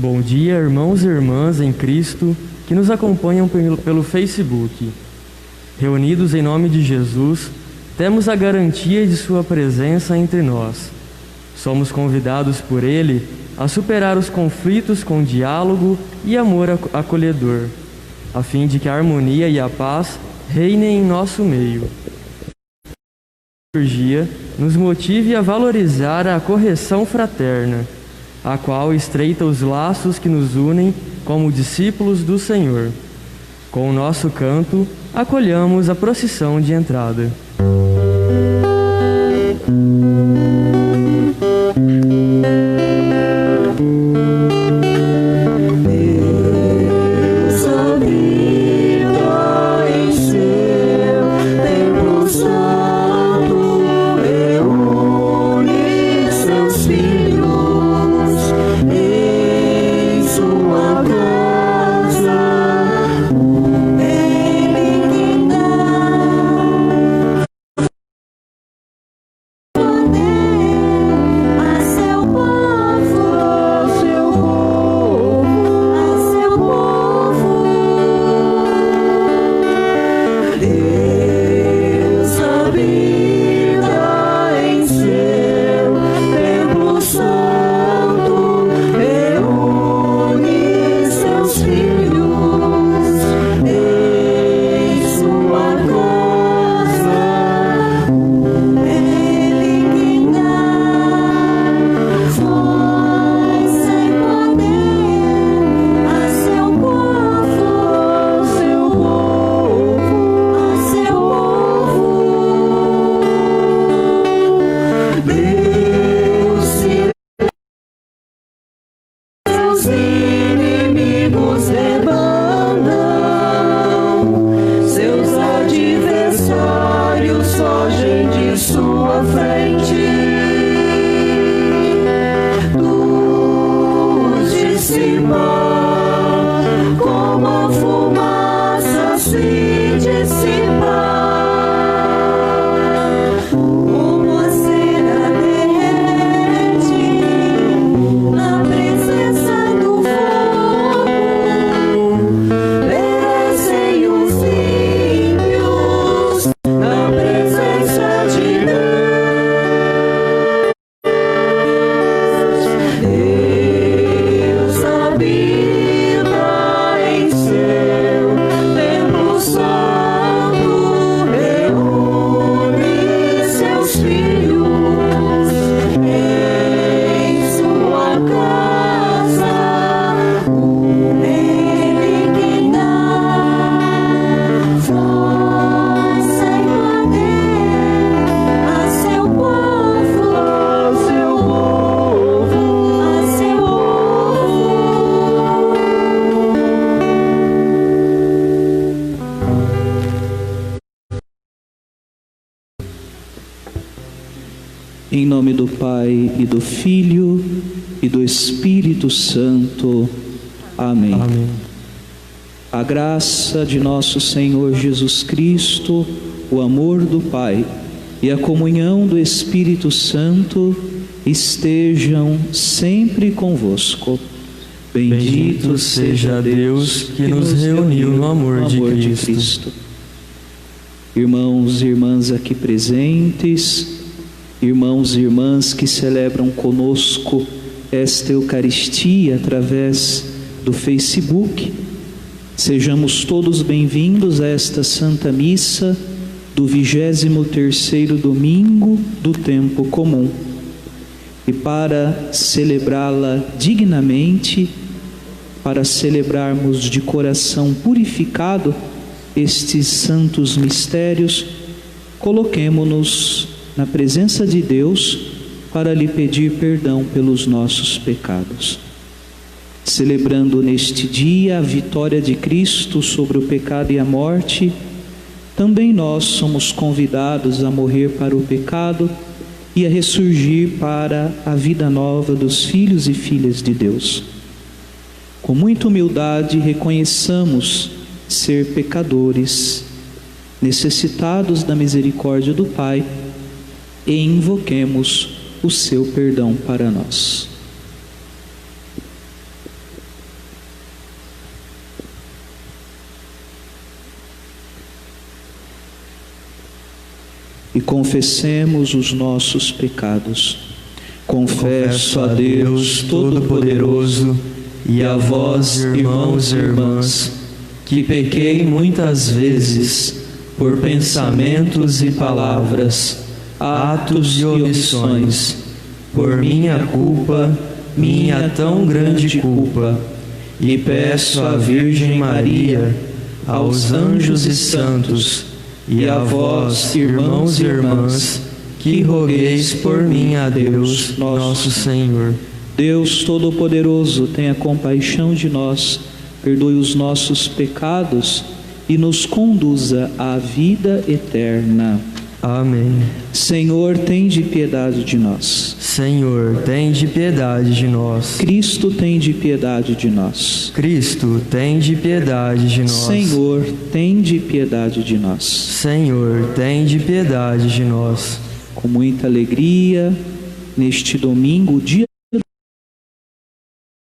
Bom dia, irmãos e irmãs em Cristo que nos acompanham pelo Facebook. Reunidos em nome de Jesus, temos a garantia de Sua presença entre nós. Somos convidados por Ele a superar os conflitos com diálogo e amor acolhedor, a fim de que a harmonia e a paz reinem em nosso meio. A liturgia nos motive a valorizar a correção fraterna, a qual estreita os laços que nos unem como discípulos do Senhor. Com o nosso canto, acolhamos a procissão de entrada. Em nome do Pai, e do Filho, e do Espírito Santo. Amém. Amém. A graça de nosso Senhor Jesus Cristo, o amor do Pai e a comunhão do Espírito Santo estejam sempre convosco. Bendito seja Deus que nos reuniu no amor de Cristo. Irmãos e irmãs aqui presentes, irmãos e irmãs que celebram conosco esta Eucaristia através do Facebook, sejamos todos bem-vindos a esta Santa Missa do 23º domingo do tempo comum. E para celebrá-la dignamente, para celebrarmos de coração purificado estes santos mistérios, coloquemo-nos na presença de Deus para lhe pedir perdão pelos nossos pecados. Celebrando neste dia a vitória de Cristo sobre o pecado e a morte, também nós somos convidados a morrer para o pecado e a ressurgir para a vida nova dos filhos e filhas de Deus. Com muita humildade reconheçamos ser pecadores, necessitados da misericórdia do Pai, e invoquemos o seu perdão para nós. E confessemos os nossos pecados. Confesso a Deus Todo-Poderoso e a vós, irmãos e irmãs, que pequei muitas vezes por pensamentos e palavras, atos e omissões, por minha culpa, minha tão grande culpa, e peço à Virgem Maria, aos anjos e santos, e a vós, irmãos e irmãs, que rogueis por mim a Deus, nosso Senhor. Deus Todo-Poderoso, tenha compaixão de nós, perdoe os nossos pecados e nos conduza à vida eterna. Amém. Senhor, tende piedade de nós. Senhor, tende piedade de nós. Cristo, tende piedade de nós. Cristo, tende piedade de nós. Senhor, tende piedade de nós. Senhor, tende piedade de nós. Com muita alegria, neste domingo, o dia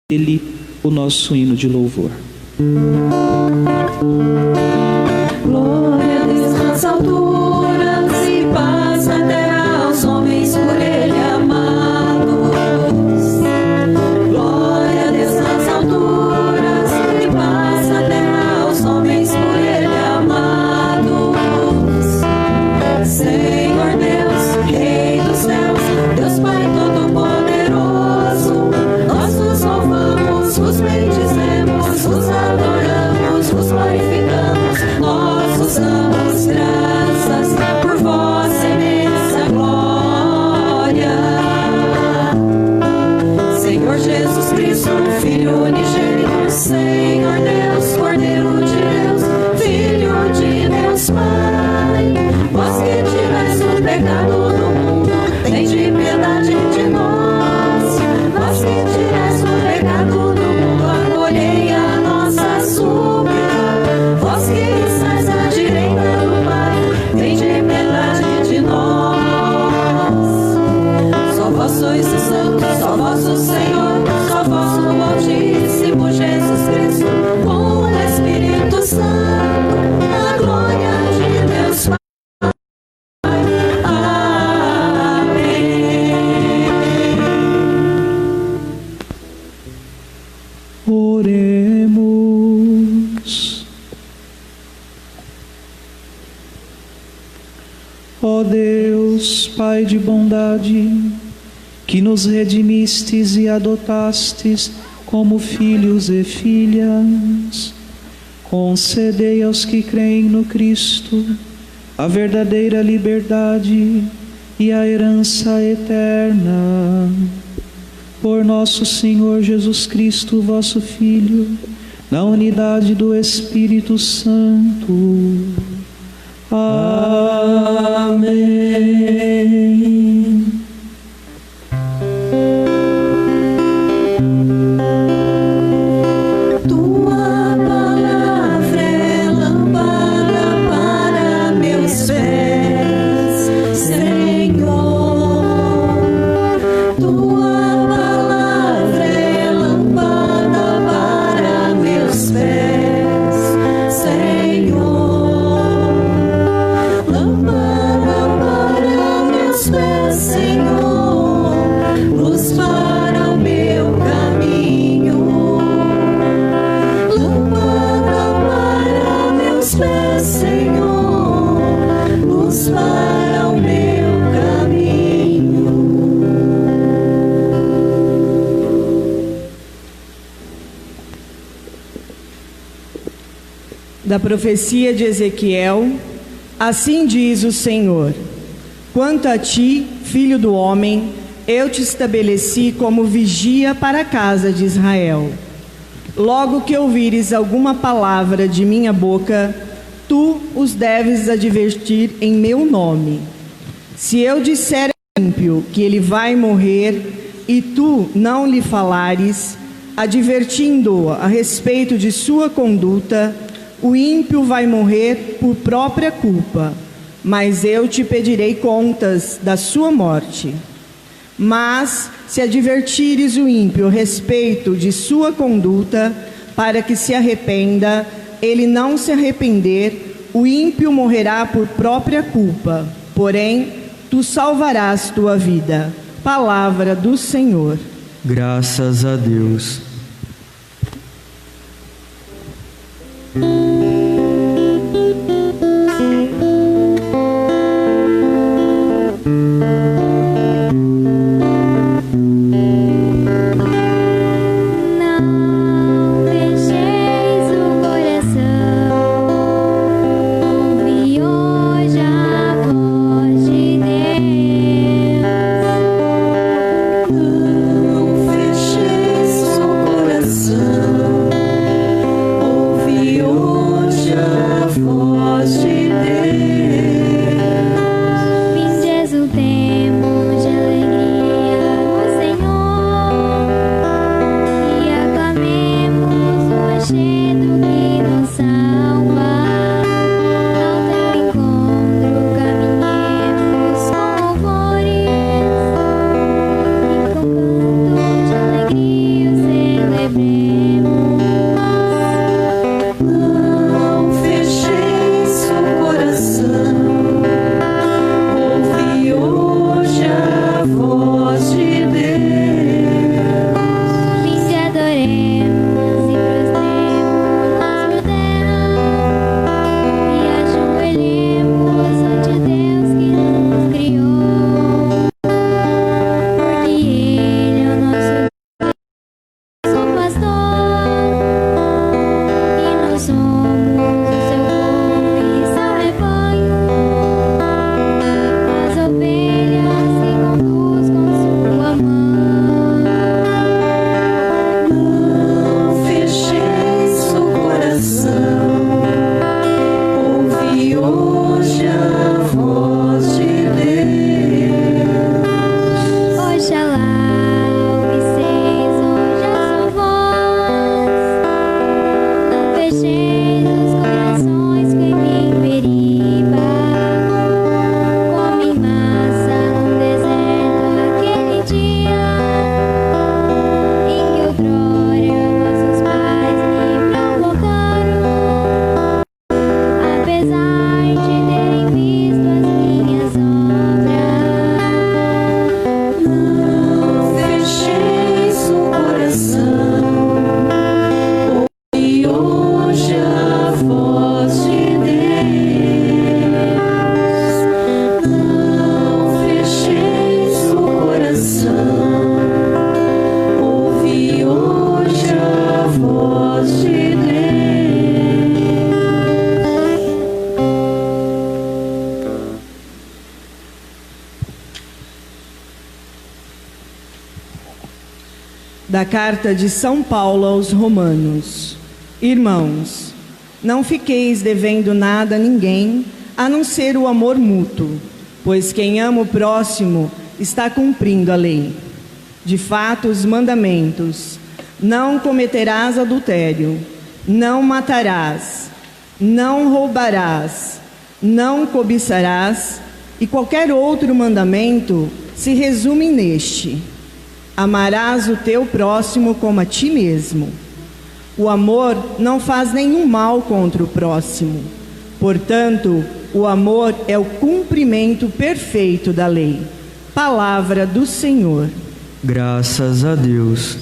dele, o nosso hino de louvor. Glória a Deus nas alturas e paz na terra aos homens por Ele amados. Glória a Deus nas alturas e paz na terra aos homens por Ele amados. Senhor Deus, Rei dos céus, Deus Pai Todo-Poderoso, nós vos louvamos, vos bendizemos, vos adoramos, vos glorificamos, nós vos damos graças por vossa imensa glória. Senhor Jesus Cristo, Filho unigênito, Senhor Deus, Cordeiro de Deus, Filho de Deus Pai, vós que tirais o pecado do mundo, tende piedade de nós. Vós que tirais o pecado do mundo, acolhei a nossa súplica. Vós que estais à direita do Pai, tende piedade de nós. Só vós sois o Santo, só vós o Senhor, só vós o Altíssimo Jesus Cristo, com o Espírito Santo, a glória de Deus Pai. Oremos. Ó Deus, Pai de bondade, que nos redimistes e adotastes como filhos e filhas, concedei aos que creem no Cristo a verdadeira liberdade e a herança eterna. Por nosso Senhor Jesus Cristo, vosso Filho, na unidade do Espírito Santo. Amém. Da profecia de Ezequiel, assim diz o Senhor: quanto a ti, filho do homem, eu te estabeleci como vigia para a casa de Israel. Logo que ouvires alguma palavra de minha boca, tu os deves advertir em meu nome. Se eu disser ao ímpio que ele vai morrer, e tu não lhe falares, advertindo-o a respeito de sua conduta, o ímpio vai morrer por própria culpa, mas eu te pedirei contas da sua morte. Mas, se advertires o ímpio a respeito de sua conduta, para que se arrependa, ele não se arrepender, o ímpio morrerá por própria culpa, porém, tu salvarás tua vida. Palavra do Senhor. Graças a Deus. Da carta de São Paulo aos Romanos. Irmãos, não fiqueis devendo nada a ninguém, a não ser o amor mútuo, pois quem ama o próximo está cumprindo a lei. De fato, os mandamentos: não cometerás adultério, não matarás, não roubarás, não cobiçarás, e qualquer outro mandamento se resume neste: amarás o teu próximo como a ti mesmo. O amor não faz nenhum mal contra o próximo. Portanto, o amor é o cumprimento perfeito da lei. Palavra do Senhor. Graças a Deus.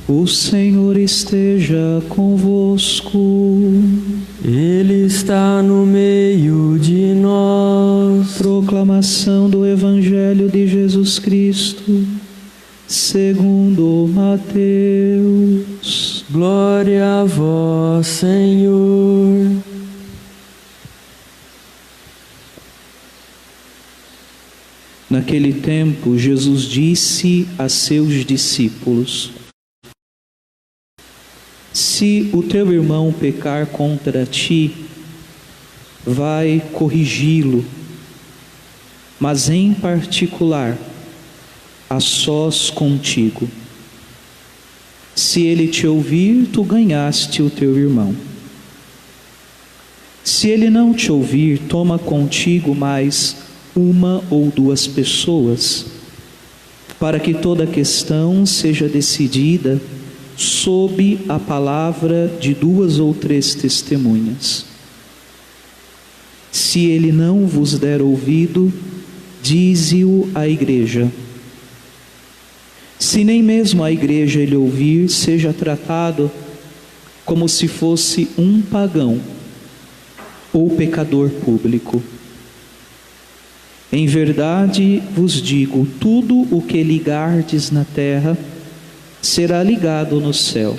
O Senhor esteja convosco. Ele está no meio de nós. Proclamação do Evangelho de Jesus Cristo, segundo Mateus. Glória a vós, Senhor. Naquele tempo, Jesus disse a seus discípulos: se o teu irmão pecar contra ti, vai corrigi-lo, mas em particular, a sós contigo. Se ele te ouvir, tu ganhaste o teu irmão. Se ele não te ouvir, toma contigo mais uma ou duas pessoas, para que toda questão seja decidida sob a palavra de 2 ou 3 testemunhas. Se ele não vos der ouvido, dize-o à igreja. Se nem mesmo a igreja ele ouvir, seja tratado como se fosse um pagão ou pecador público. Em verdade vos digo, tudo o que ligardes na terra será ligado no céu,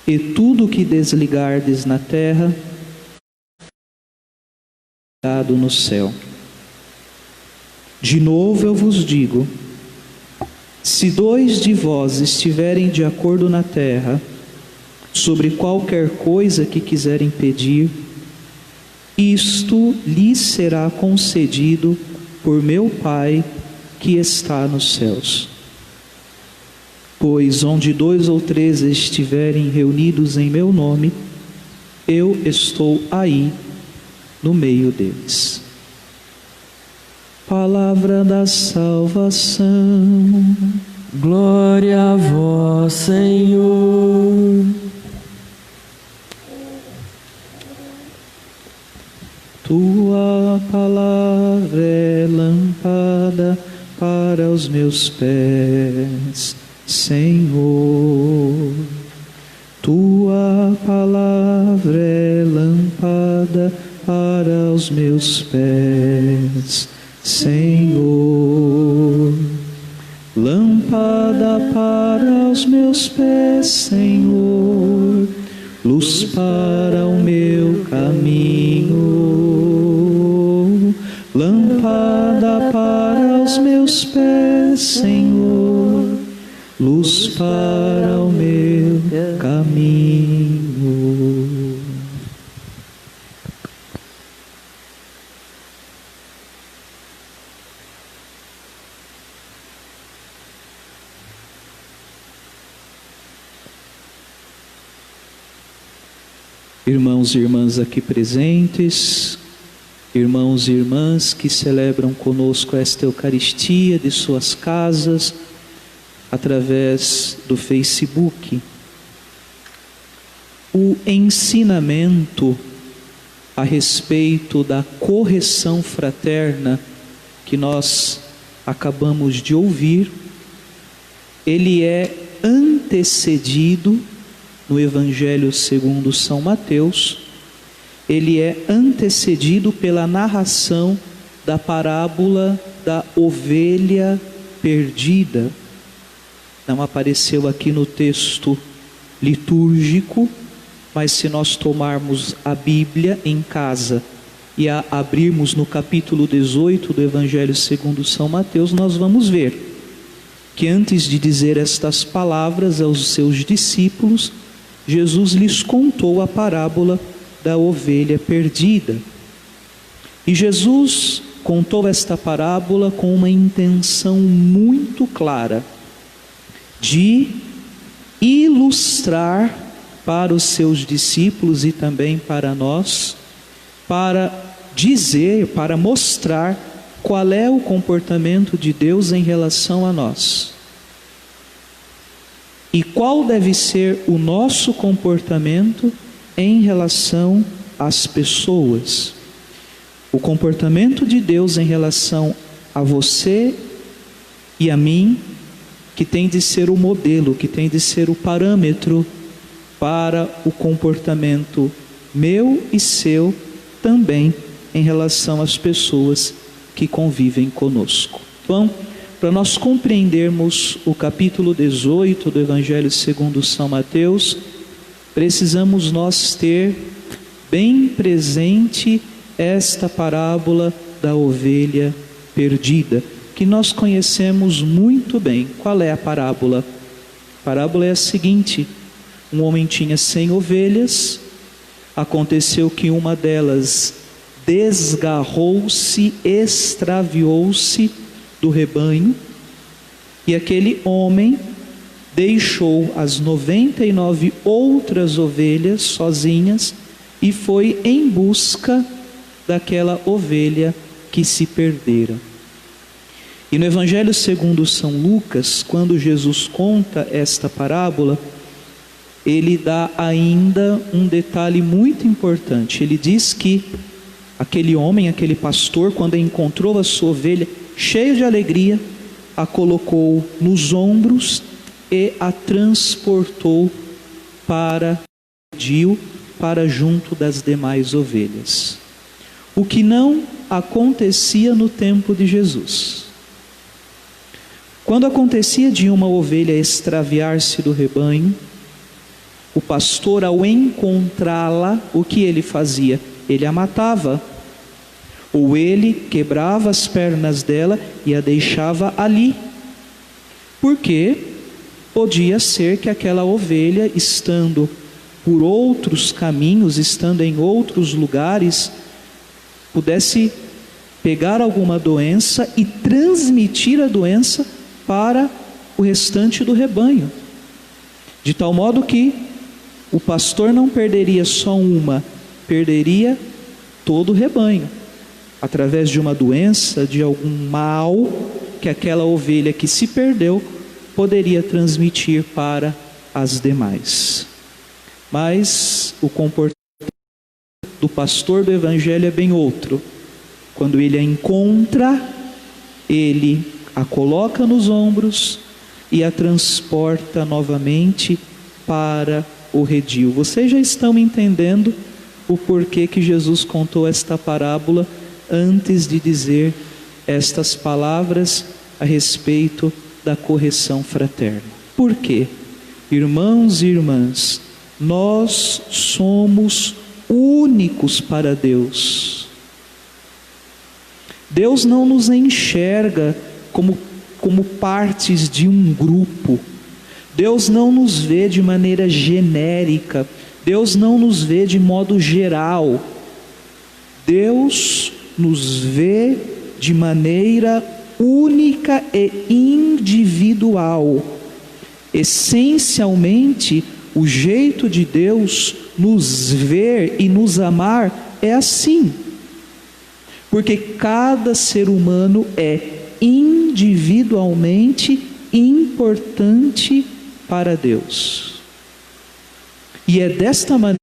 e tudo o que desligardes na terra será ligado no céu. De novo eu vos digo, se 2 de vós estiverem de acordo na terra, sobre qualquer coisa que quiserem pedir, isto lhes será concedido por meu Pai que está nos céus. Pois onde 2 ou 3 estiverem reunidos em meu nome, eu estou aí no meio deles. Palavra da salvação. Glória a vós, Senhor. Tua palavra é lâmpada para os meus pés, Senhor. Tua palavra é lâmpada para os meus pés, Senhor. Lâmpada para os meus pés, Senhor. Luz para o meu caminho. Lâmpada para os meus pés, Senhor. Luz para o meu caminho. Irmãos e irmãs aqui presentes, irmãos e irmãs que celebram conosco esta Eucaristia de suas casas, através do Facebook, o ensinamento a respeito da correção fraterna que nós acabamos de ouvir, ele é antecedido no Evangelho segundo São Mateus, ele é antecedido pela narração da parábola da ovelha perdida. Não apareceu aqui no texto litúrgico, mas se nós tomarmos a Bíblia em casa e a abrirmos no capítulo 18 do Evangelho segundo São Mateus, nós vamos ver que antes de dizer estas palavras aos seus discípulos, Jesus lhes contou a parábola da ovelha perdida. E Jesus contou esta parábola com uma intenção muito clara de ilustrar para os seus discípulos e também para nós, para dizer, para mostrar qual é o comportamento de Deus em relação a nós. E qual deve ser o nosso comportamento em relação às pessoas. O comportamento de Deus em relação a você e a mim que tem de ser o modelo, que tem de ser o parâmetro para o comportamento meu e seu também em relação às pessoas que convivem conosco. Então, para nós compreendermos o capítulo 18 do Evangelho segundo São Mateus, precisamos nós ter bem presente esta parábola da ovelha perdida, que nós conhecemos muito bem. Qual é a parábola? A parábola é a seguinte: um homem tinha 100 ovelhas, aconteceu que uma delas desgarrou-se, extraviou-se do rebanho, e aquele homem deixou as 99 outras ovelhas sozinhas e foi em busca daquela ovelha que se perdera. E no Evangelho segundo São Lucas, quando Jesus conta esta parábola, ele dá ainda um detalhe muito importante. Ele diz que aquele homem, aquele pastor, quando encontrou a sua ovelha, cheio de alegria, a colocou nos ombros e a transportou para junto das demais ovelhas. O que não acontecia no tempo de Jesus. Quando acontecia de uma ovelha extraviar-se do rebanho, o pastor, ao encontrá-la, o que ele fazia? Ele a matava, ou ele quebrava as pernas dela e a deixava ali, porque podia ser que aquela ovelha, estando por outros caminhos, estando em outros lugares, pudesse pegar alguma doença e transmitir a doença para o restante do rebanho, de tal modo que o pastor não perderia só uma, perderia todo o rebanho, através de uma doença, de algum mal que aquela ovelha que se perdeu poderia transmitir para as demais. Mas o comportamento do pastor do Evangelho é bem outro. Quando ele a encontra, ele a coloca nos ombros e a transporta novamente para o redil. Vocês já estão entendendo o porquê que Jesus contou esta parábola antes de dizer estas palavras a respeito da correção fraterna. Por quê? Irmãos e irmãs, nós somos únicos para Deus. Deus não nos enxerga como partes de um grupo. Deus não nos vê de maneira genérica. Deus não nos vê de modo geral. Deus nos vê de maneira única e individual. Essencialmente, o jeito de Deus nos ver e nos amar é assim, porque cada ser humano é individualmente importante para Deus, e é desta maneira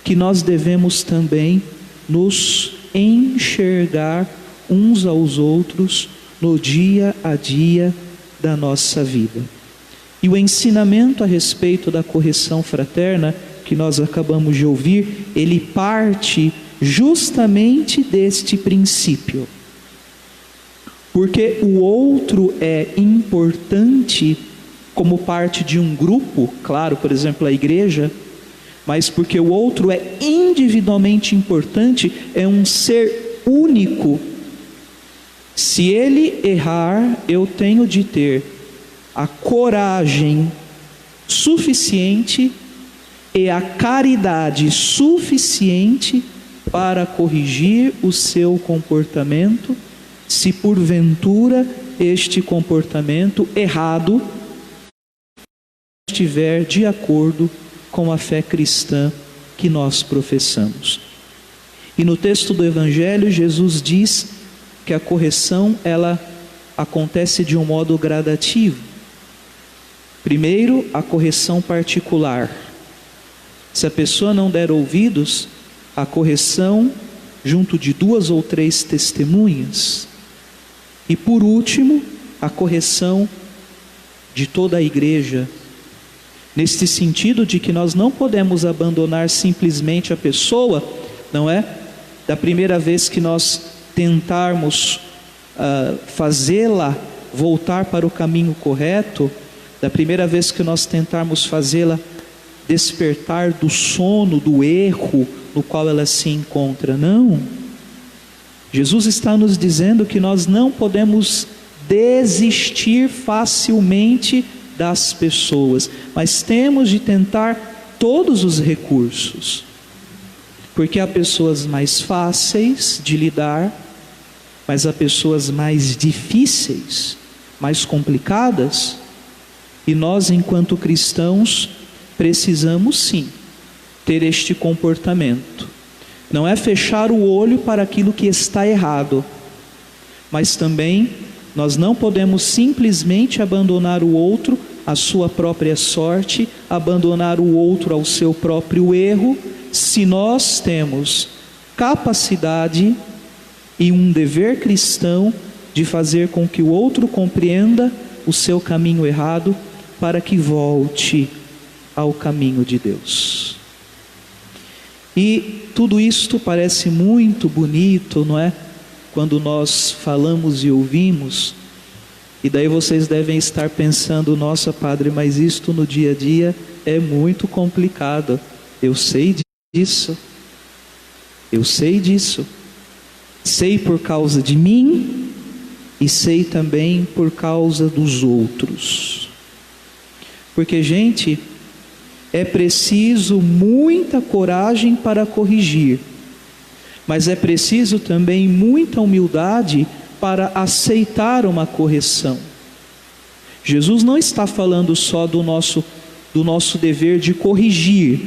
que nós devemos também nos enxergar uns aos outros no dia a dia da nossa vida. E o ensinamento a respeito da correção fraterna que nós acabamos de ouvir, ele parte justamente deste princípio. Porque o outro é importante como parte de um grupo, claro, por exemplo, a igreja, mas porque o outro é individualmente importante, é um ser único. Se ele errar, eu tenho de ter a coragem suficiente e a caridade suficiente para corrigir o seu comportamento, se porventura este comportamento errado estiver de acordo com a fé cristã que nós professamos. E no texto do Evangelho, Jesus diz que a correção, ela acontece de um modo gradativo. Primeiro, a correção particular. Se a pessoa não der ouvidos, a correção junto de 2 ou 3 testemunhas. E por último, a correção de toda a igreja, nesse sentido de que nós não podemos abandonar simplesmente a pessoa, não é? Da primeira vez que nós tentarmos fazê-la voltar para o caminho correto, da primeira vez que nós tentarmos fazê-la despertar do sono, do erro no qual ela se encontra. Não. Jesus está nos dizendo que nós não podemos desistir facilmente das pessoas, mas temos de tentar todos os recursos, porque há pessoas mais fáceis de lidar, mas há pessoas mais difíceis, mais complicadas, e nós, enquanto cristãos, precisamos sim ter este comportamento. Não é fechar o olho para aquilo que está errado, mas também nós não podemos simplesmente abandonar o outro à sua própria sorte, abandonar o outro ao seu próprio erro, se nós temos capacidade e um dever cristão de fazer com que o outro compreenda o seu caminho errado, para que volte ao caminho de Deus. E tudo isto parece muito bonito, não é? Quando nós falamos e ouvimos, e daí vocês devem estar pensando: nossa, padre, mas isto no dia a dia é muito complicado. Eu sei disso, sei por causa de mim e sei também por causa dos outros. Porque, gente, é preciso muita coragem para corrigir, mas é preciso também muita humildade para aceitar uma correção. Jesus não está falando só do nosso dever de corrigir,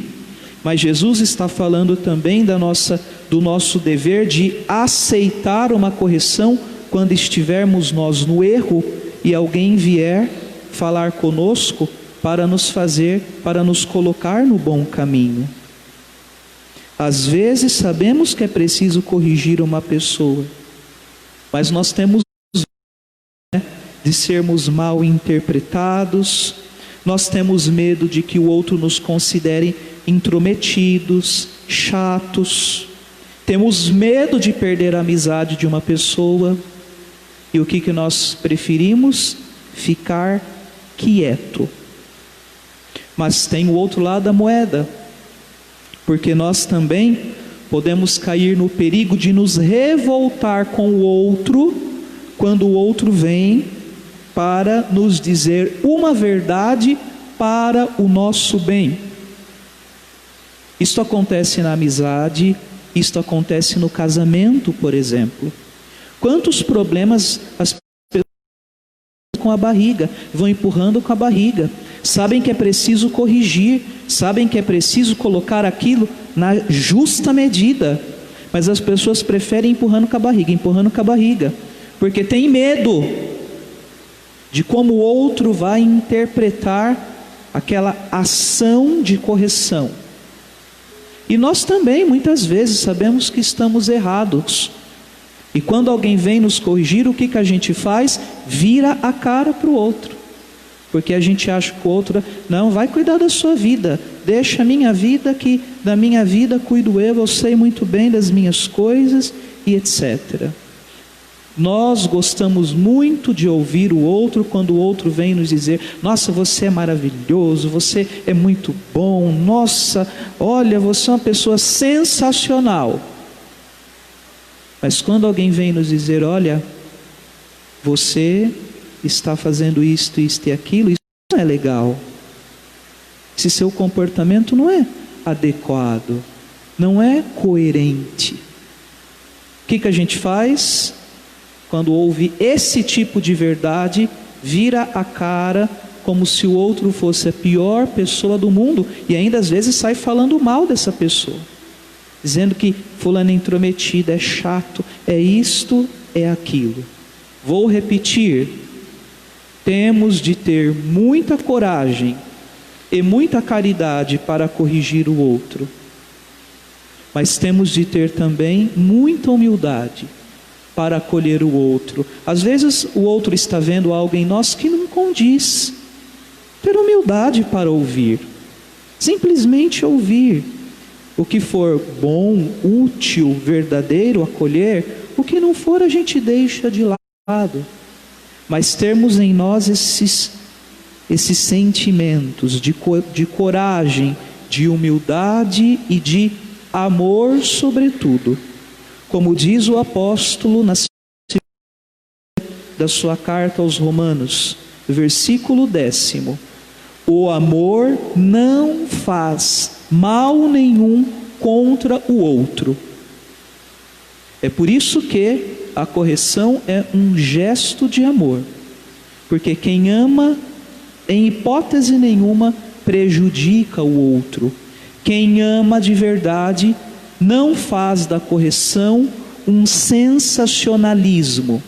mas Jesus está falando também do nosso dever de aceitar uma correção quando estivermos nós no erro e alguém vier falar conosco para nos colocar no bom caminho. Às vezes sabemos que é preciso corrigir uma pessoa, mas nós temos de sermos mal interpretados, nós temos medo de que o outro nos considere intrometidos, chatos, temos medo de perder a amizade de uma pessoa, e o que nós preferimos? Ficar quieto. Mas tem o outro lado da moeda, porque nós também podemos cair no perigo de nos revoltar com o outro, quando o outro vem para nos dizer uma verdade para o nosso bem. Isto acontece na amizade, isto acontece no casamento, por exemplo. Quantos problemas as pessoas com a barriga, vão empurrando com a barriga, sabem que é preciso corrigir, sabem que é preciso colocar aquilo na justa medida, mas as pessoas preferem empurrando com a barriga, porque tem medo de como o outro vai interpretar aquela ação de correção. E nós também muitas vezes sabemos que estamos errados, e quando alguém vem nos corrigir, o que a gente faz? Vira a cara para o outro, porque a gente acha que o outro, não, vai cuidar da sua vida, deixa a minha vida, que da minha vida cuido eu sei muito bem das minhas coisas, e etc. Nós gostamos muito de ouvir o outro quando o outro vem nos dizer: nossa, você é maravilhoso, você é muito bom, nossa, olha, você é uma pessoa sensacional. Mas quando alguém vem nos dizer: olha, você está fazendo isto e aquilo, isso não é legal, esse seu comportamento não é adequado, não é coerente. O que a gente faz? Quando ouve esse tipo de verdade, vira a cara como se o outro fosse a pior pessoa do mundo, e ainda às vezes sai falando mal dessa pessoa, dizendo que fulano é intrometido, é chato, é isto, é aquilo. Vou repetir: temos de ter muita coragem e muita caridade para corrigir o outro, mas temos de ter também muita humildade para acolher o outro. Às vezes o outro está vendo algo em nós que não condiz, ter humildade para ouvir. Simplesmente ouvir. O que for bom, útil, verdadeiro, acolher. O que não for, a gente deixa de lado. Mas termos em nós esses sentimentos de coragem, de humildade e de amor sobretudo. Como diz o apóstolo na da sua carta aos Romanos, versículo 10: o amor não faz mal nenhum contra o outro. É por isso que a correção é um gesto de amor, porque quem ama, em hipótese nenhuma, prejudica o outro. Quem ama de verdade não faz da correção um sensacionalismo.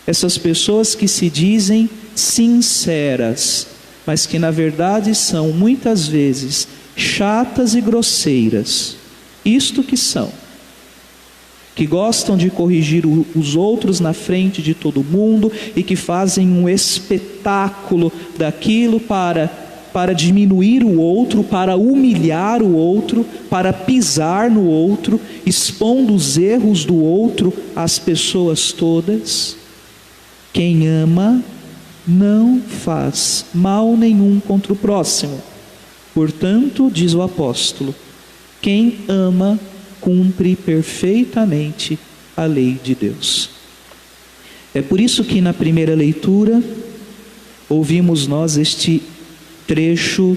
Essas pessoas que se dizem sinceras, mas que na verdade são muitas vezes chatas e grosseiras, isto que são, que gostam de corrigir os outros na frente de todo mundo e que fazem um espetáculo daquilo para diminuir o outro, para humilhar o outro, para pisar no outro, expondo os erros do outro às pessoas todas. Quem ama não faz mal nenhum contra o próximo. Portanto, diz o apóstolo, quem ama cumpre perfeitamente a lei de Deus. É por isso que na primeira leitura ouvimos nós este trecho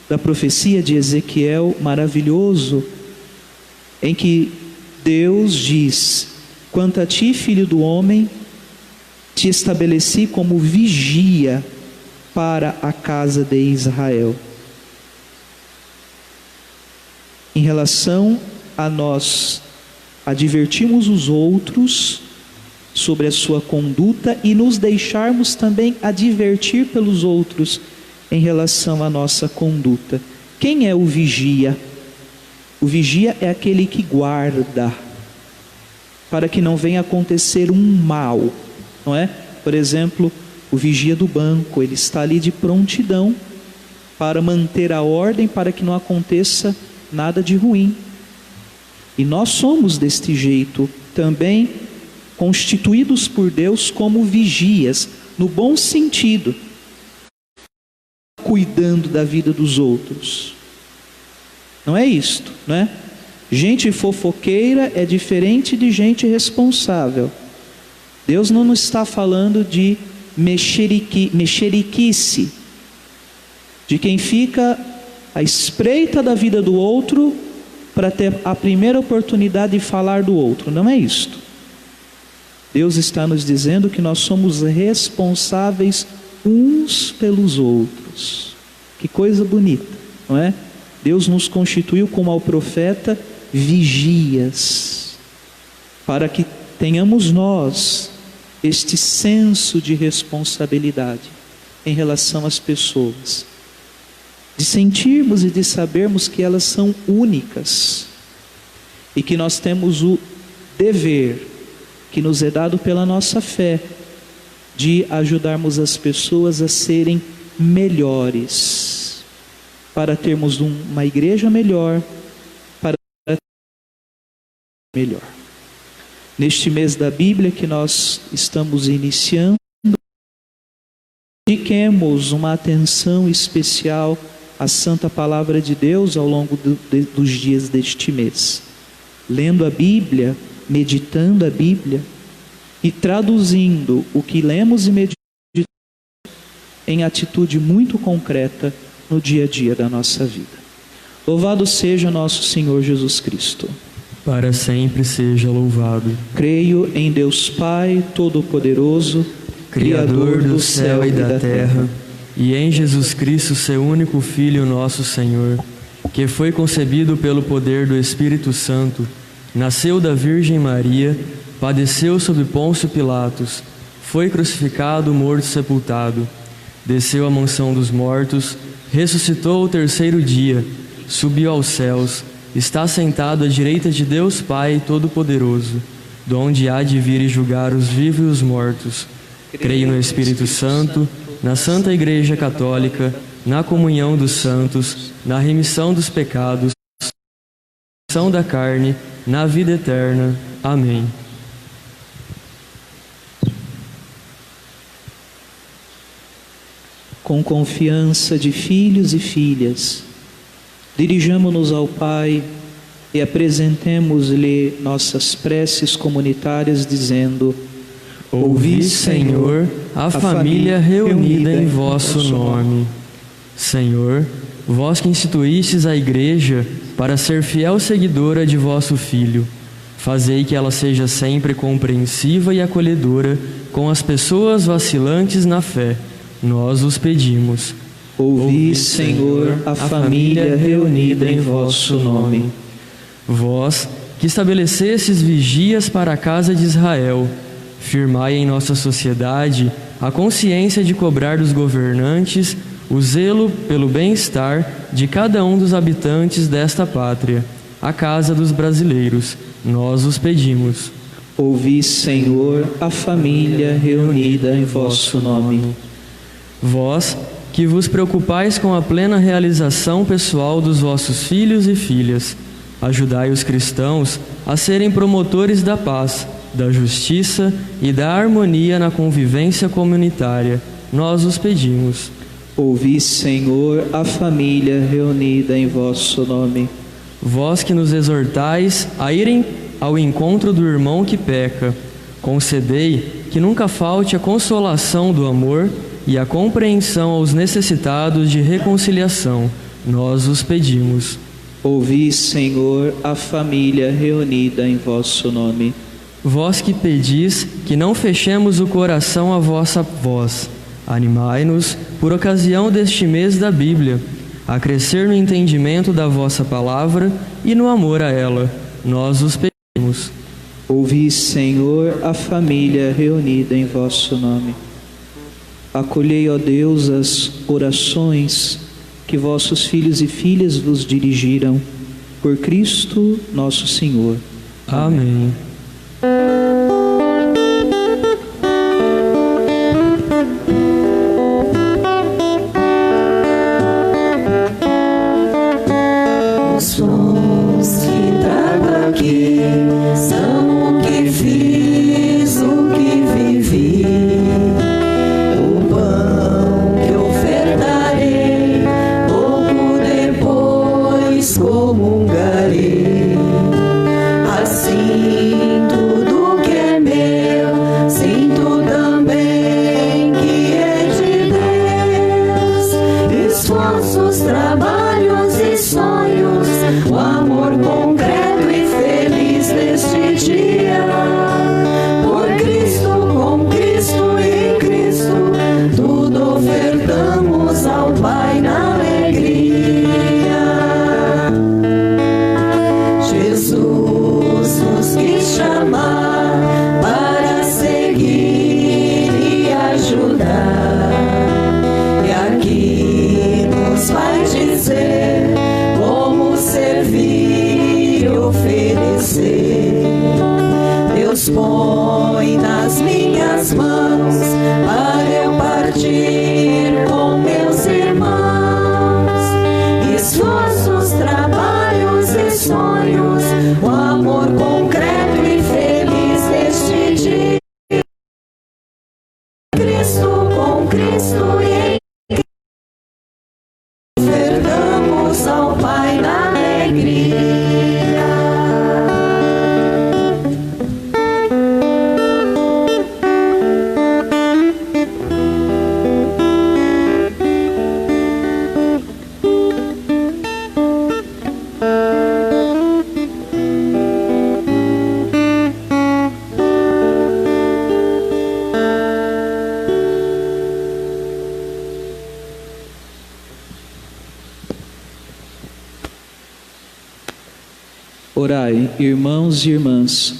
da profecia de Ezequiel maravilhoso, em que Deus diz: quanto a ti, filho do homem, te estabeleci como vigia para a casa de Israel. Em relação a nós advertirmos os outros sobre a sua conduta e nos deixarmos também advertir pelos outros em relação à nossa conduta. Quem é o vigia? O vigia é aquele que guarda, para que não venha acontecer um mal, não é? Por exemplo, o vigia do banco, ele está ali de prontidão para manter a ordem, para que não aconteça nada de ruim. E nós somos deste jeito também, constituídos por Deus como vigias, no bom sentido, cuidando da vida dos outros. Não é isto, não é? Gente fofoqueira é diferente de gente responsável. Deus não nos está falando de mexeriquice, de quem fica à espreita da vida do outro para ter a primeira oportunidade de falar do outro. Não é isto. Deus está nos dizendo que nós somos responsáveis uns pelos outros. Que coisa bonita, não é? Deus nos constituiu como ao profeta vigias, para que tenhamos nós este senso de responsabilidade em relação às pessoas, de sentirmos e de sabermos que elas são únicas e que nós temos o dever que nos é dado pela nossa fé de ajudarmos as pessoas a serem melhores, para termos uma igreja melhor, para melhor. Neste mês da Bíblia que nós estamos iniciando, dediquemos uma atenção especial à Santa Palavra de Deus ao longo dos dias deste mês, lendo a Bíblia, meditando a Bíblia e traduzindo o que lemos e meditamos em atitude muito concreta no dia a dia da nossa vida. Louvado seja nosso Senhor Jesus Cristo. Para sempre seja louvado. Creio em Deus Pai Todo-Poderoso, Criador do céu e da terra, e em Jesus Cristo, seu único Filho, nosso Senhor, que foi concebido pelo poder do Espírito Santo, nasceu da Virgem Maria, padeceu sob Pôncio Pilatos, foi crucificado, morto e sepultado, desceu à mansão dos mortos, ressuscitou ao terceiro dia, subiu aos céus, está sentado à direita de Deus Pai Todo-Poderoso, donde há de vir e julgar os vivos e os mortos. Creio no Espírito Santo, na Santa Igreja Católica, na comunhão dos santos, na remissão dos pecados, na ressurreição da carne, na vida eterna. Amém. Com confiança de filhos e filhas, dirijamo-nos ao Pai e apresentemos-lhe nossas preces comunitárias, dizendo: Ouvi, Senhor, a família reunida em vosso nome. Senhor, vós que instituístes a Igreja para ser fiel seguidora de vosso Filho, fazei que ela seja sempre compreensiva e acolhedora com as pessoas vacilantes na fé. Nós os pedimos. Ouvi, Senhor, a família reunida em vosso nome. Vós, que estabelecestes vigias para a casa de Israel, firmai em nossa sociedade a consciência de cobrar dos governantes o zelo pelo bem-estar de cada um dos habitantes desta pátria, a casa dos brasileiros. Nós os pedimos. Ouvi, Senhor, a família reunida em vosso nome. Vós, que vos preocupais com a plena realização pessoal dos vossos filhos e filhas, ajudai os cristãos a serem promotores da paz, da justiça e da harmonia na convivência comunitária. Nós os pedimos. Ouvi, Senhor, a família reunida em vosso nome. Vós que nos exortais a irem ao encontro do irmão que peca, concedei que nunca falte a consolação do amor e a compreensão aos necessitados de reconciliação. Nós os pedimos. Ouvi, Senhor, a família reunida em vosso nome. Vós que pedis que não fechemos o coração à vossa voz, animai-nos, por ocasião deste mês da Bíblia, a crescer no entendimento da vossa palavra e no amor a ela. Nós os pedimos. Ouvi, Senhor, a família reunida em vosso nome. Acolhei, ó Deus, as orações que vossos filhos e filhas vos dirigiram. Por Cristo nosso Senhor. Amém. Os sons que trago aqui são o que fiz, o que vivi. O pão que ofertarei, pouco depois comungarei. Assim tudo que é meu, sinto também que é de Deus. Esforços, trabalhos e sonhos, o amor concreto e feliz deste dia. Por Cristo, com Cristo e em Cristo, tudo ofertamos ao Pai na alegria. Jesus nos quis chamar para seguir e ajudar, e aqui nos vai dizer como servir e oferecer. Deus põe nas minhas mãos para eu partir com meus irmãos. Esforços, trabalhos e sonhos, o amor concreto e feliz deste dia. Cristo, com Cristo e em Cristo, ofertamos ao Pai na alegria. Orai, irmãos e irmãs,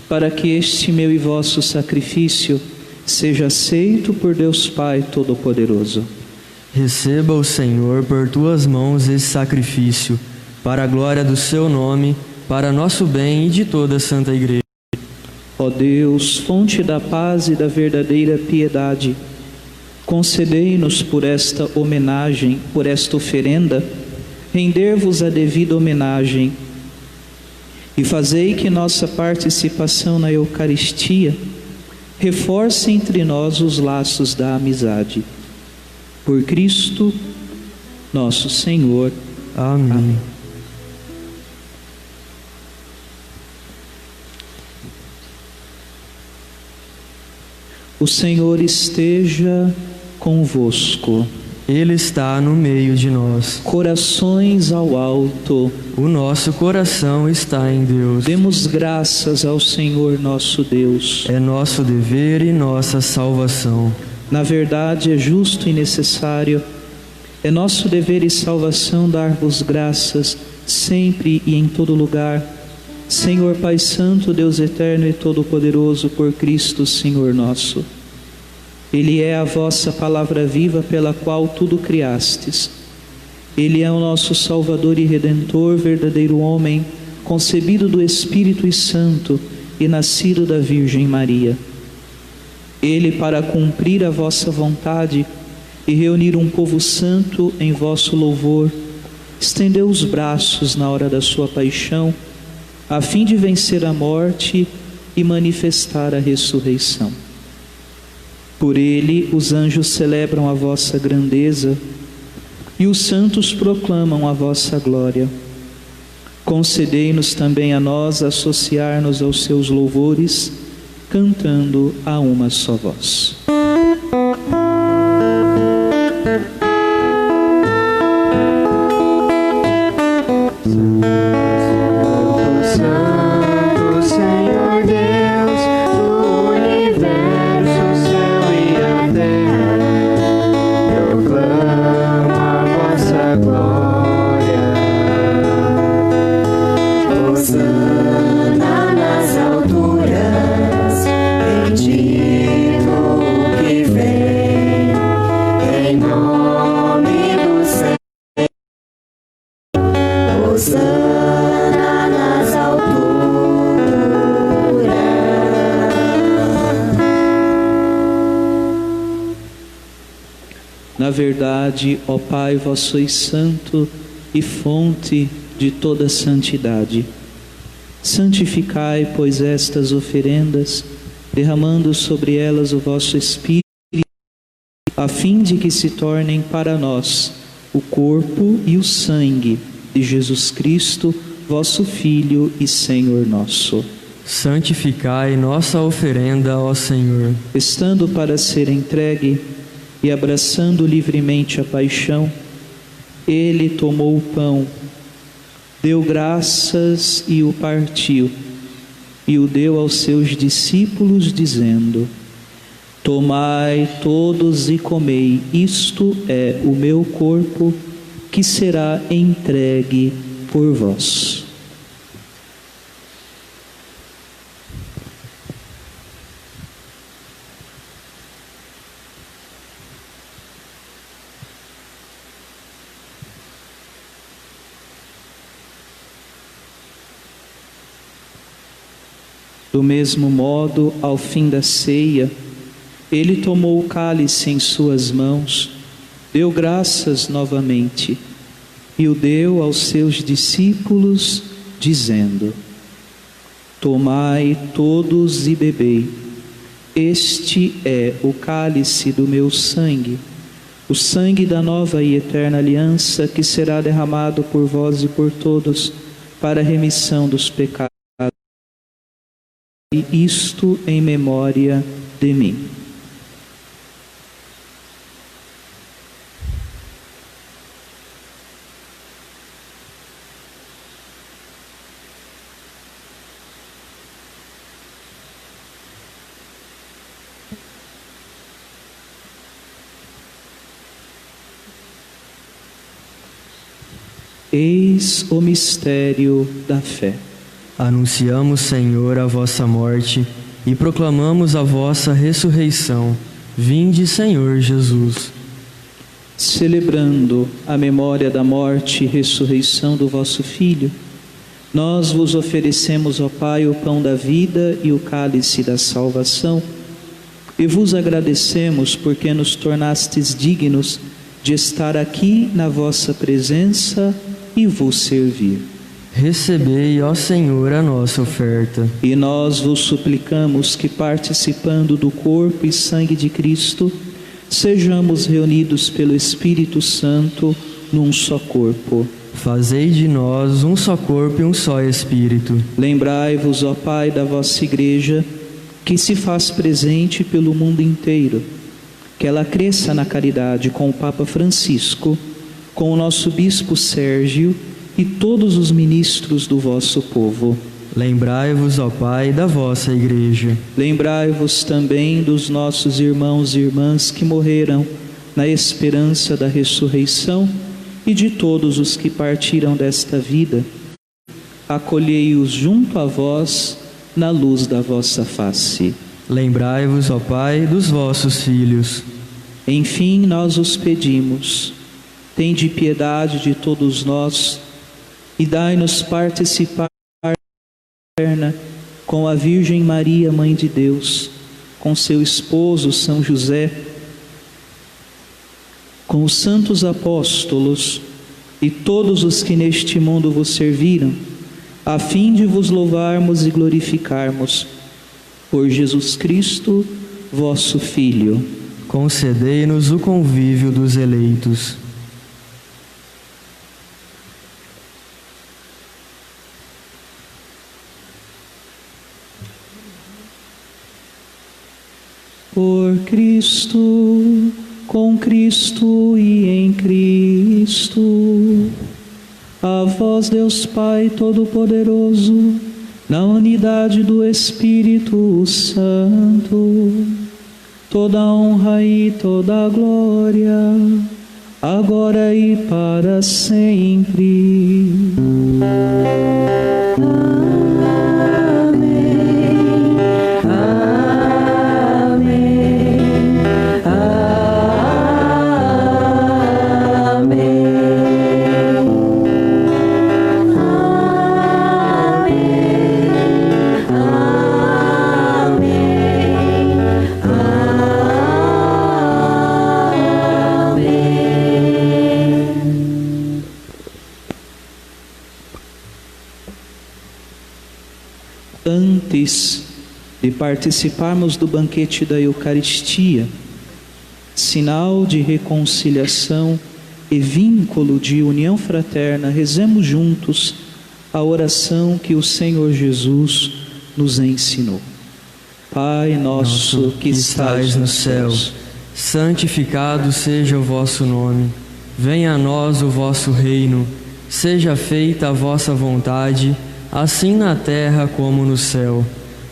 para que este meu e vosso sacrifício seja aceito por Deus Pai Todo-Poderoso. Receba o Senhor por tuas mãos esse sacrifício, para a glória do seu nome, para nosso bem e de toda a Santa Igreja. Ó Deus, fonte da paz e da verdadeira piedade, Concedei-nos por esta homenagem, por esta oferenda, render-vos a devida homenagem, e fazei que nossa participação na Eucaristia reforce entre nós os laços da amizade. Por Cristo, nosso Senhor. Amém. Amém. O Senhor esteja convosco. Ele está no meio de nós. Corações ao alto. O nosso coração está em Deus. Demos graças ao Senhor nosso Deus. É nosso dever e nossa salvação. Na verdade, é justo e necessário. É nosso dever e salvação dar-vos graças sempre e em todo lugar. Senhor Pai Santo, Deus eterno e todo-poderoso, por Cristo, Senhor nosso. Ele é a vossa palavra viva pela qual tudo criastes. Ele é o nosso Salvador e Redentor, verdadeiro homem, concebido do Espírito Santo e nascido da Virgem Maria. Ele, para cumprir a vossa vontade e reunir um povo santo em vosso louvor, estendeu os braços na hora da sua paixão, a fim de vencer a morte e manifestar a ressurreição. Por ele, os anjos celebram a vossa grandeza e os santos proclamam a vossa glória. Concedei-nos também a nós associar-nos aos seus louvores, cantando a uma só voz. Na verdade, ó Pai, vós sois santo e fonte de toda santidade. Santificai, pois, estas oferendas, derramando sobre elas o vosso Espírito, a fim de que se tornem para nós o corpo e o sangue de Jesus Cristo, vosso Filho e Senhor nosso. Santificai nossa oferenda, ó Senhor. Estando para ser entregue e abraçando livremente a paixão, ele tomou o pão, deu graças e o partiu, e o deu aos seus discípulos, dizendo: tomai todos e comei, isto é o meu corpo, que será entregue por vós. Do mesmo modo, ao fim da ceia, ele tomou o cálice em suas mãos, deu graças novamente e o deu aos seus discípulos, dizendo: tomai todos e bebei, este é o cálice do meu sangue, o sangue da nova e eterna aliança, que será derramado por vós e por todos para a remissão dos pecados. E isto em memória de mim. Eis o mistério da fé. Anunciamos, Senhor, a vossa morte e proclamamos a vossa ressurreição. Vinde, Senhor Jesus. Celebrando a memória da morte e ressurreição do vosso Filho, nós vos oferecemos, ó Pai, o pão da vida e o cálice da salvação, e vos agradecemos porque nos tornastes dignos de estar aqui na vossa presença e vos servir. Recebei, ó Senhor, a nossa oferta. E nós vos suplicamos que, participando do corpo e sangue de Cristo, sejamos reunidos pelo Espírito Santo num só corpo. Fazei de nós um só corpo e um só Espírito. Lembrai-vos, ó Pai, da vossa Igreja, que se faz presente pelo mundo inteiro. Que ela cresça na caridade com o Papa Francisco, com o nosso Bispo Sérgio e todos os ministros do vosso povo. Lembrai-vos, ó Pai, da vossa Igreja. Lembrai-vos também dos nossos irmãos e irmãs que morreram na esperança da ressurreição e de todos os que partiram desta vida. Acolhei-os junto a vós na luz da vossa face. Lembrai-vos, ó Pai, dos vossos filhos. Enfim, nós os pedimos, tende piedade de todos nós e dai-nos participar eterna com a Virgem Maria, Mãe de Deus, com seu esposo São José, com os santos apóstolos e todos os que neste mundo vos serviram, a fim de vos louvarmos e glorificarmos. Por Jesus Cristo, vosso Filho. Concedei-nos o convívio dos eleitos. Por Cristo, com Cristo e em Cristo, a vós, Deus Pai Todo-Poderoso, na unidade do Espírito Santo, toda a honra e toda a glória, agora e para sempre. Antes de participarmos do banquete da Eucaristia, sinal de reconciliação e vínculo de união fraterna, rezemos juntos a oração que o Senhor Jesus nos ensinou. Pai nosso que estais nos céus, santificado seja o vosso nome. Venha a nós o vosso reino. Seja feita a vossa vontade, assim na terra como no céu.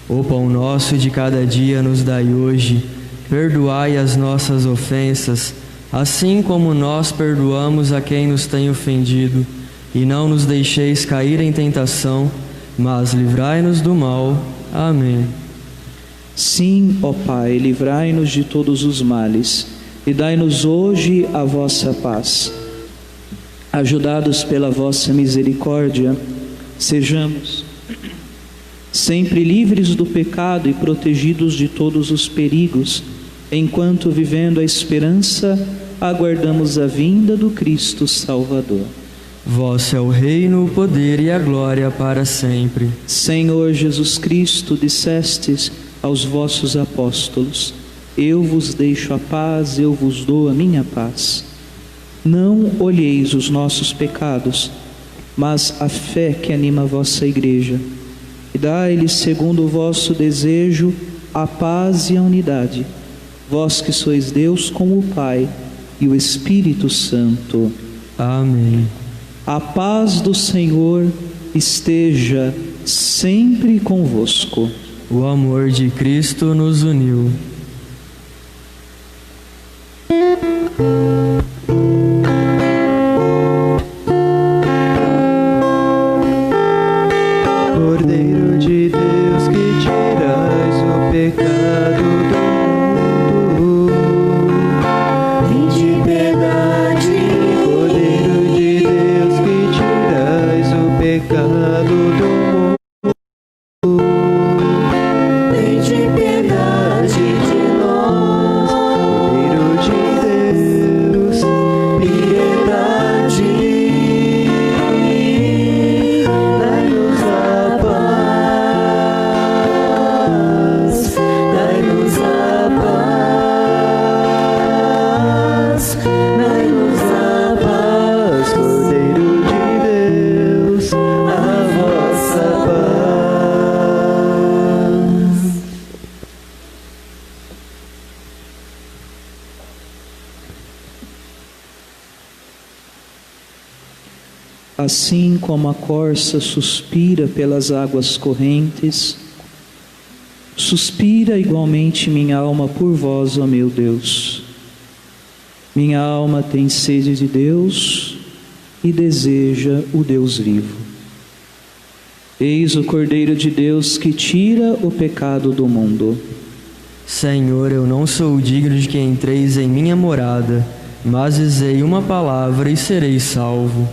O pão nosso de cada dia nos dai hoje. Perdoai as nossas ofensas, assim como nós perdoamos a quem nos tem ofendido. E não nos deixeis cair em tentação, mas livrai-nos do mal. Amém. Sim, ó Pai, livrai-nos de todos os males e dai-nos hoje a vossa paz. Ajudados pela vossa misericórdia, sejamos sempre livres do pecado e protegidos de todos os perigos, enquanto, vivendo a esperança, aguardamos a vinda do Cristo Salvador. Vosso é o reino, o poder e a glória para sempre. Senhor Jesus Cristo, dissestes aos vossos apóstolos: eu vos deixo a paz, eu vos dou a minha paz. Não olheis os nossos pecados, mas a fé que anima a vossa Igreja. E dai-lhes, segundo o vosso desejo, a paz e a unidade. Vós que sois Deus com o Pai e o Espírito Santo. Amém. A paz do Senhor esteja sempre convosco. O amor de Cristo nos uniu. Cordeiro de Deus, que tirais o pecado do mundo, Tende piedade, Cordeiro de Deus, que tirais o pecado do mundo, tende piedade de nós. Assim como a corça suspira pelas águas correntes, suspira igualmente minha alma por vós, ó meu Deus. Minha alma tem sede de Deus e deseja o Deus vivo. Eis o Cordeiro de Deus que tira o pecado do mundo. Senhor, eu não sou digno de que entreis em minha morada, mas dizei uma palavra e serei salvo.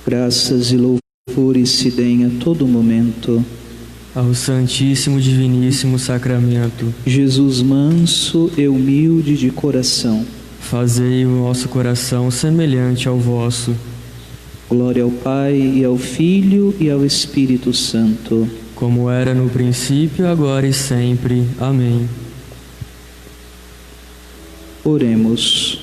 Graças e louvores se deem a todo momento ao Santíssimo Diviníssimo Sacramento. Jesus manso e humilde de coração, fazei o nosso coração semelhante ao vosso. Glória ao Pai, e ao Filho, e ao Espírito Santo. Como era no princípio, agora e sempre. Amém. Oremos.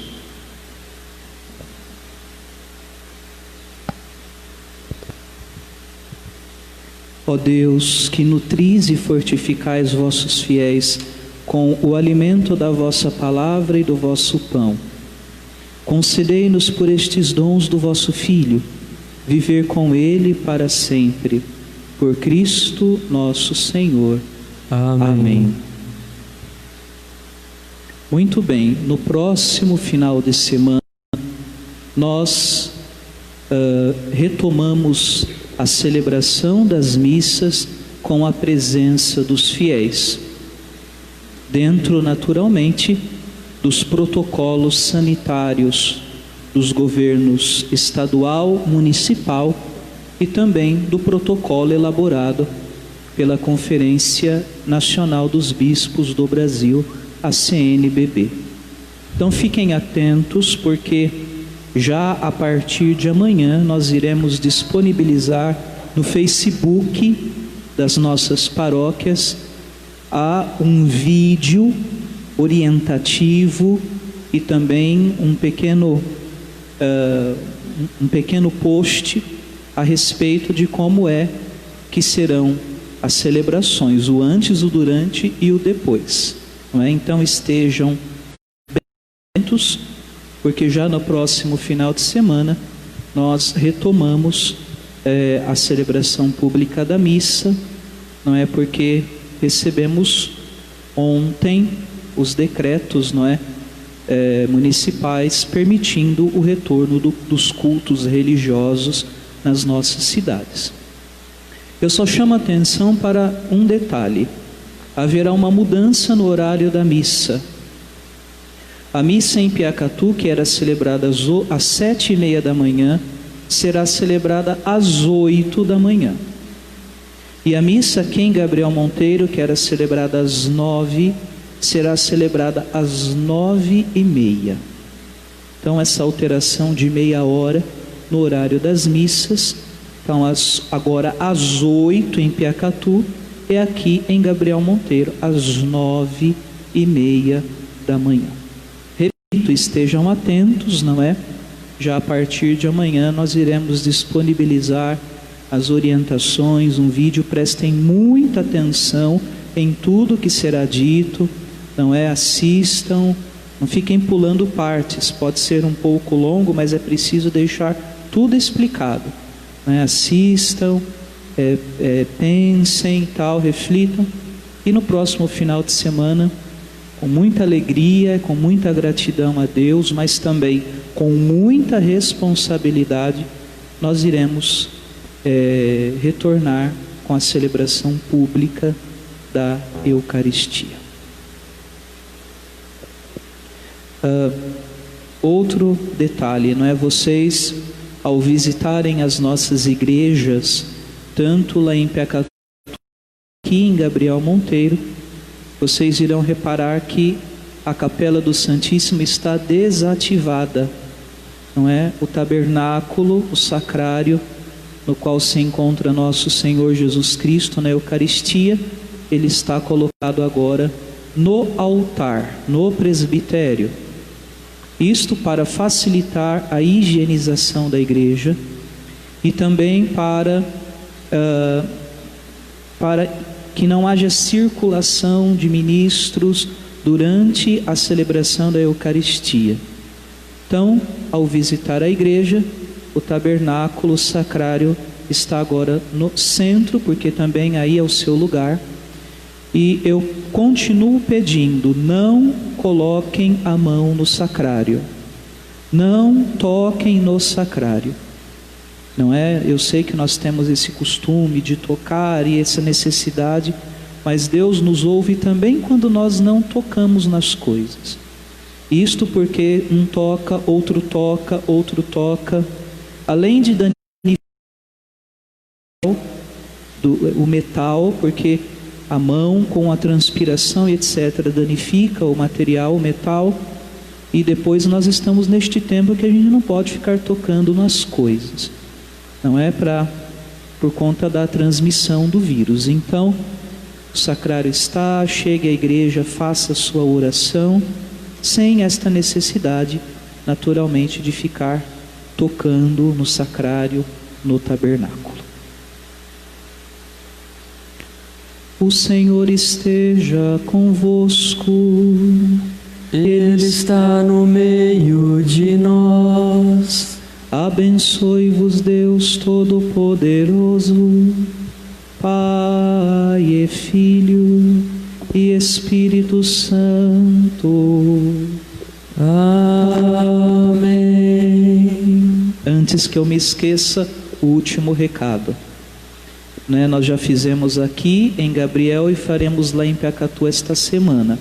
Ó Deus, que nutris e fortificais vossos fiéis com o alimento da vossa palavra e do vosso pão, concedei-nos por estes dons do vosso Filho, viver com Ele para sempre. Por Cristo nosso Senhor. Amém. Amém. Muito bem, no próximo final de semana, nós retomamos a celebração das missas com a presença dos fiéis, dentro, naturalmente, dos protocolos sanitários dos governos estadual, municipal e também do protocolo elaborado pela Conferência Nacional dos Bispos do Brasil, a CNBB. Então fiquem atentos, porque já a partir de amanhã nós iremos disponibilizar no Facebook das nossas paróquias um vídeo orientativo e também um pequeno post a respeito de como é que serão as celebrações, o antes, o durante e o depois, não é? Então estejam bem atentos, porque já no próximo final de semana nós retomamos a celebração pública da missa, não é? Porque recebemos ontem os decretos, não é? Municipais permitindo o retorno dos cultos religiosos nas nossas cidades. Eu só chamo a atenção para um detalhe: haverá uma mudança no horário da missa. A missa em Piacatu, que era celebrada às 7h30 da manhã, será celebrada às 8 da manhã. E a missa aqui em Gabriel Monteiro, que era celebrada às 9, será celebrada às 9h30. Então essa alteração de meia hora no horário das missas. Então agora às 8 em Piacatu, e aqui em Gabriel Monteiro às 9h30 da manhã. Repito, estejam atentos, não é? Já a partir de amanhã nós iremos disponibilizar as orientações, um vídeo. Prestem muita atenção em tudo que será dito, não é? Assistam, não fiquem pulando partes, pode ser um pouco longo, mas é preciso deixar tudo explicado, não é? Assistam, pensem, tal, reflitam, e no próximo final de semana, com muita alegria, com muita gratidão a Deus, mas também com muita responsabilidade, nós iremos retornar com a celebração pública da Eucaristia. Outro detalhe, não é? Vocês, ao visitarem as nossas igrejas, tanto lá em Piacatu, aqui em Gabriel Monteiro, vocês irão reparar que a Capela do Santíssimo está desativada, não é? O tabernáculo, o sacrário, no qual se encontra nosso Senhor Jesus Cristo na Eucaristia, ele está colocado agora no altar, no presbitério. Isto para facilitar a higienização da igreja e também para que não haja circulação de ministros durante a celebração da Eucaristia. Então, ao visitar a igreja, o tabernáculo sacrário está agora no centro, porque também aí é o seu lugar. E eu continuo pedindo, não coloquem a mão no sacrário, não toquem no sacrário, não é? Eu sei que nós temos esse costume de tocar e essa necessidade, mas Deus nos ouve também quando nós não tocamos nas coisas. Isto porque um toca, outro toca, além de danificar o metal, porque a mão com a transpiração e etc. danifica o material, o metal, e depois nós estamos neste tempo que a gente não pode ficar tocando nas coisas, não é por conta da transmissão do vírus. Então, o sacrário está, chegue à igreja, faça a sua oração, sem esta necessidade, naturalmente, de ficar tocando no sacrário, no tabernáculo. O Senhor esteja convosco. Ele está no meio de nós. Abençoe-vos Deus Todo-Poderoso, Pai e Filho e Espírito Santo. Amém. Antes que eu me esqueça, o último recado. Nós já fizemos aqui em Gabriel e faremos lá em Piacatu esta semana.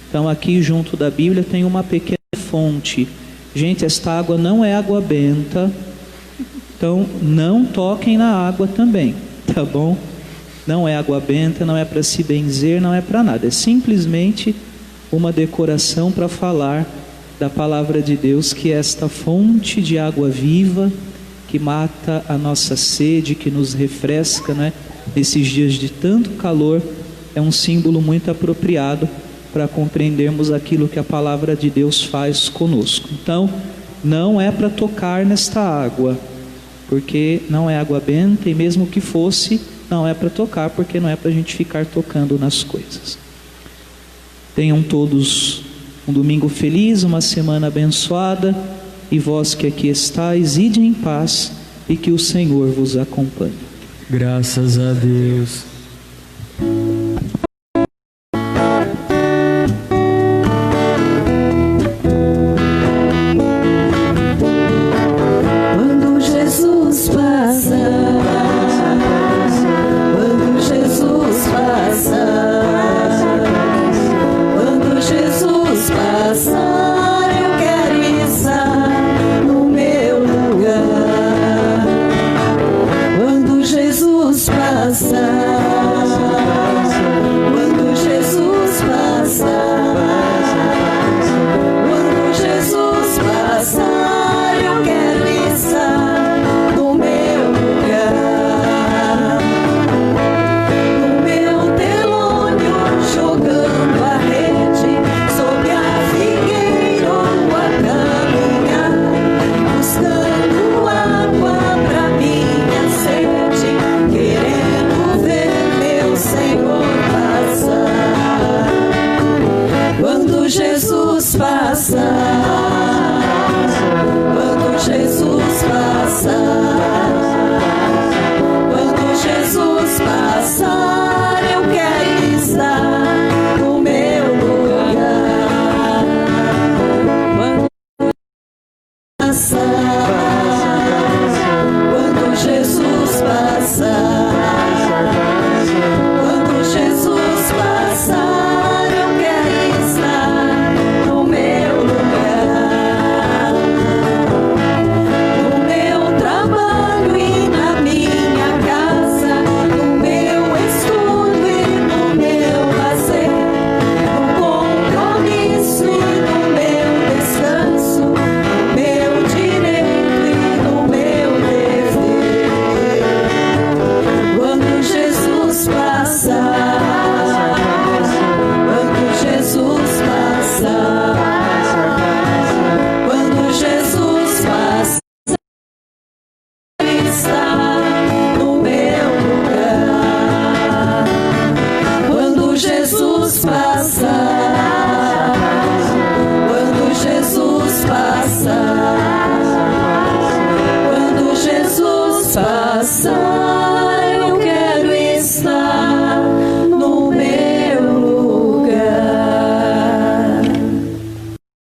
Então aqui junto da Bíblia tem uma pequena fonte. Gente, esta água não é água benta, então não toquem na água também, tá bom? Não é água benta, não é para se benzer, não é para nada. É simplesmente uma decoração para falar da palavra de Deus, que é esta fonte de água viva, que mata a nossa sede, que nos refresca, né? Nesses dias de tanto calor. É um símbolo muito apropriado para compreendermos aquilo que a palavra de Deus faz conosco. Então, não é para tocar nesta água, porque não é água benta, e mesmo que fosse, não é para tocar, porque não é para a gente ficar tocando nas coisas. Tenham todos um domingo feliz, uma semana abençoada, e vós que aqui estáis, ide em paz, e que o Senhor vos acompanhe. Graças a Deus. Quando Jesus passa, quando Jesus passa, quando Jesus passar, eu quero estar no meu lugar. Quando Jesus passar, quando Jesus passar, quando Jesus passar, eu quero estar no meu lugar. No meu telônio, jogando a rede sobre a figueira ou a caminhar, buscando água pra minha sede, querendo ver meu Senhor passar. Quando Jesus passar, quando Jesus passar, quando Jesus passar, eu quero estar no meu lugar. Quando passar, quando Jesus passar, quando Jesus passar, eu quero estar no meu lugar. No meu trabalho e na minha casa, no meu estudo e no meu lazer, no compromisso e no meu descanso, no meu direito e no meu dever. Quando Jesus passar, quando Jesus passar, quando Jesus passar, estar no meu lugar. Quando Jesus passar, quando Jesus passar, quando Jesus passar.